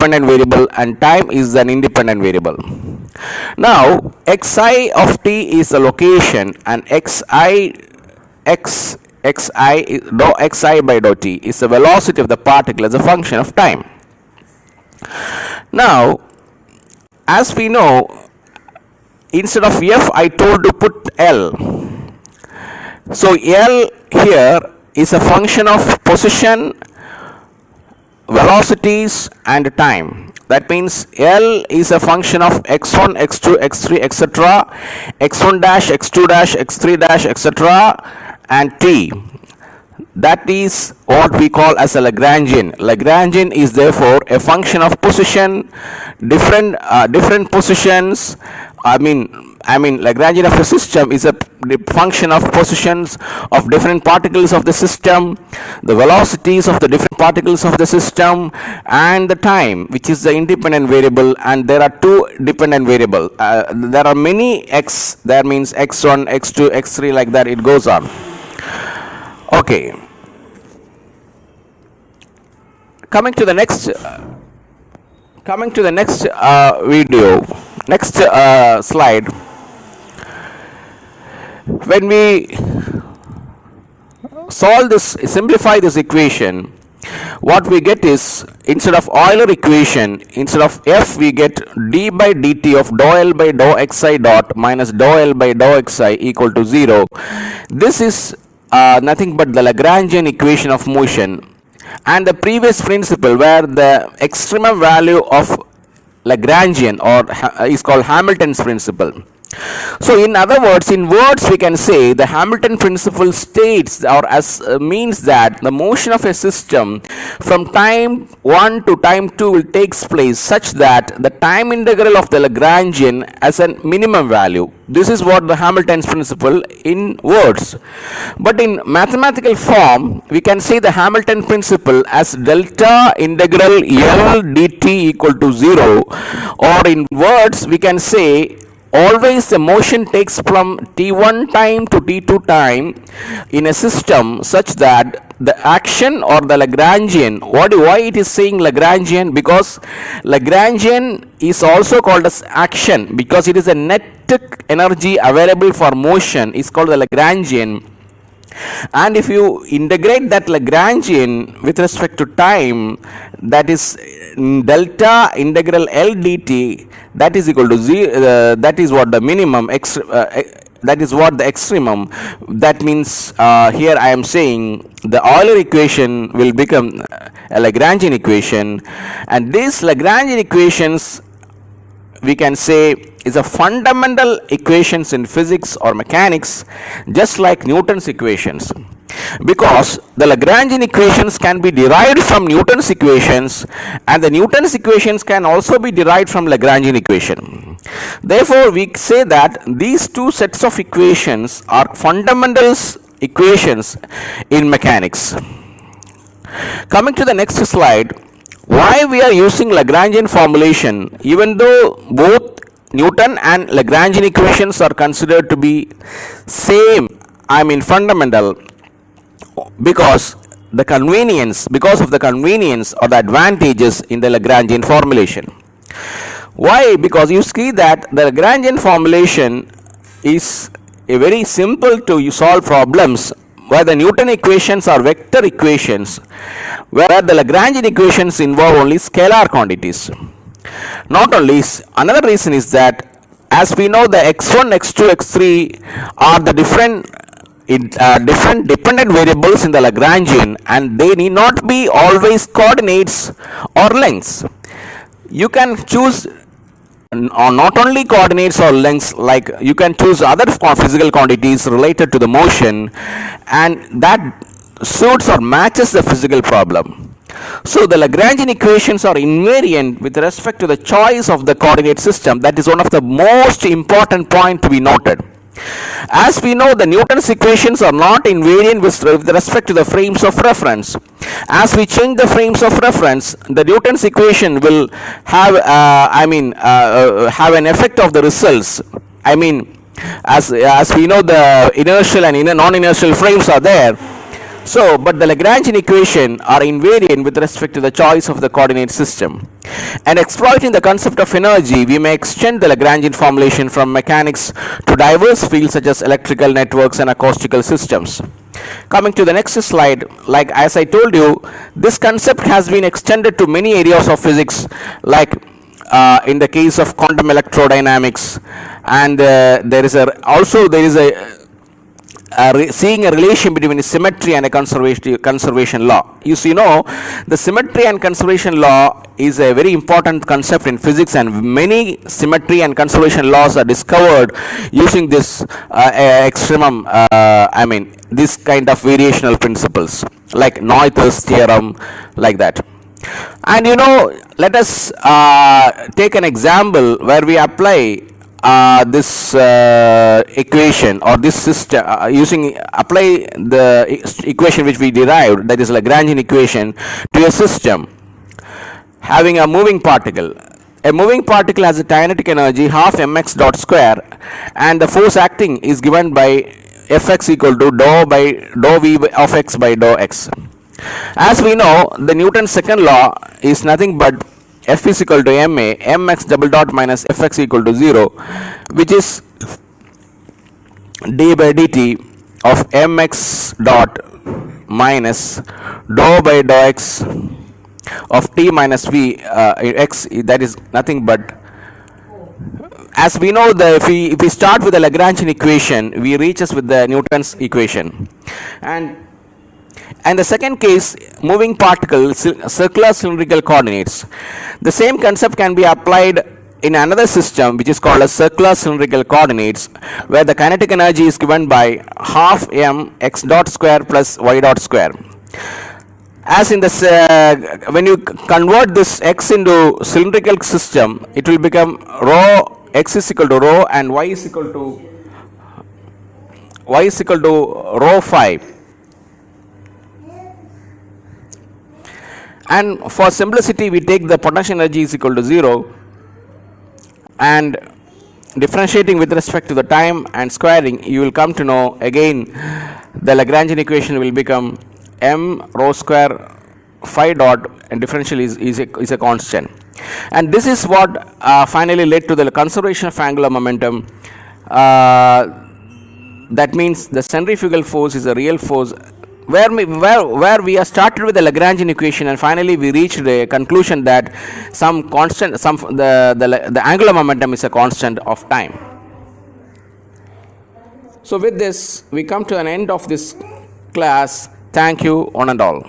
dependent variable and time is an independent variable. Now xi of t is the location and xi dou xi by dou t is the velocity of the particle as a function of time. Now as we know, instead of f I told to put L. So L here is a function of position, velocities and time. That means L is a function of x1, x2, x3, etc., x1 dash, x2 dash, x3 dash, etc., and t. That is what we call as a Lagrangian. Lagrangian is therefore a function of position, different positions. I mean Lagrangian of a system is a function of positions of different particles of the system, the velocities of the different particles of the system, and the time, which is the independent variable. And there are two dependent variables. There are many x. That means x1, x2, x3, like that it goes on. Okay. Coming to the next video, next slide. When we simplify this equation, what we get is, instead of Euler equation, instead of f we get d by dt of dou L by dou xi dot minus dou L by dou xi equal to 0. This is nothing but the Lagrangian equation of motion, and the previous principle where the extremum value of Lagrangian is called Hamilton's principle. So in other words, we can say the Hamilton principle states means that the motion of a system from time 1 to time 2 will takes place such that the time integral of the Lagrangian as a minimum value. This is what the Hamilton's principle in words. But in mathematical form, we can say the Hamilton principle as delta integral L dt equal to 0, or in words we can say always the motion takes from t1 time to t2 time in a system such that the action or the Lagrangian, why it is saying Lagrangian? Because Lagrangian is also called as action, because it is a net energy available for motion is called the Lagrangian. And if you integrate that Lagrangian with respect to time, that is delta integral L dt, that is equal to 0, that is what the minimum, that is what the extremum. That means here I am saying the Euler equation will become a Lagrangian equation, and these Lagrangian equations we can say is a fundamental equations in physics or mechanics, just like Newton's equations, because the Lagrangian equations can be derived from Newton's equations, and the Newton's equations can also be derived from Lagrangian equation. Therefore we say that these two sets of equations are fundamental equations in mechanics. Coming to the next slide, why we are using Lagrangian formulation, even though both Newton and Lagrangian equations are considered to be same, fundamental, because of the convenience or the advantages in the Lagrangian formulation. Why? Because you see that the Lagrangian formulation is a very simple to solve problems, where the Newton equations are vector equations, where the Lagrangian equations involve only scalar quantities. Not only, another reason is that, as we know, the x1, x2, x3 are the different dependent variables in the Lagrangian, and they need not be always coordinates or lengths. You can choose not only coordinates or lengths, like you can choose other physical quantities related to the motion, and that suits or matches the physical problem. So the Lagrangian equations are invariant with respect to the choice of the coordinate system. That is one of the most important point to be noted. As we know, the Newton's equations are not invariant with respect to the frames of reference. As we change the frames of reference, the Newton's equation will have have an effect of the results. As we know, the inertial and non-inertial frames are there. So, but the Lagrangian equation are invariant with respect to the choice of the coordinate system. And exploiting the concept of energy, we may extend the Lagrangian formulation from mechanics to diverse fields such as electrical networks and acoustical systems. Coming to the next slide, like as I told you, this concept has been extended to many areas of physics, like in the case of quantum electrodynamics, and there is seeing a relation between symmetry and a conservation law. You see, the symmetry and conservation law is a very important concept in physics, and many symmetry and conservation laws are discovered using this extremum, this kind of variational principles, like Noether's theorem, like that. And let us take an example where we apply this equation or this system apply the equation which we derived, that is Lagrangian equation, to a system having a moving particle. A moving particle has a kinetic energy half mx dot square, and the force acting is given by Fx equal to dou v of x by dou x. As we know, the Newton's second law is nothing but F is equal to ma mx double dot minus Fx equal to 0, which is d by dt of mx dot minus dou by dou x of t minus v x, that is nothing but, as we know, if we start with the Lagrangian equation, we reach us with the Newton's equation. And the second case, moving particle, circular cylindrical coordinates. The same concept can be applied in another system which is called as circular cylindrical coordinates, where the kinetic energy is given by half m x dot square plus y dot square. As in this, when you convert this x into cylindrical system, it will become rho, x is equal to rho, and y is equal to rho phi. And for simplicity, we take the potential energy is equal to 0, and differentiating with respect to the time and squaring, you will come to know again the Lagrangian equation will become m rho square phi dot, and differential is a constant. And this is what finally led to the conservation of angular momentum. That means the centrifugal force is a real force, where we are started with the Lagrangian equation, and finally we reached a conclusion that some constant, the angular momentum is a constant of time. So with this, we come to an end of this class. Thank you, one and all.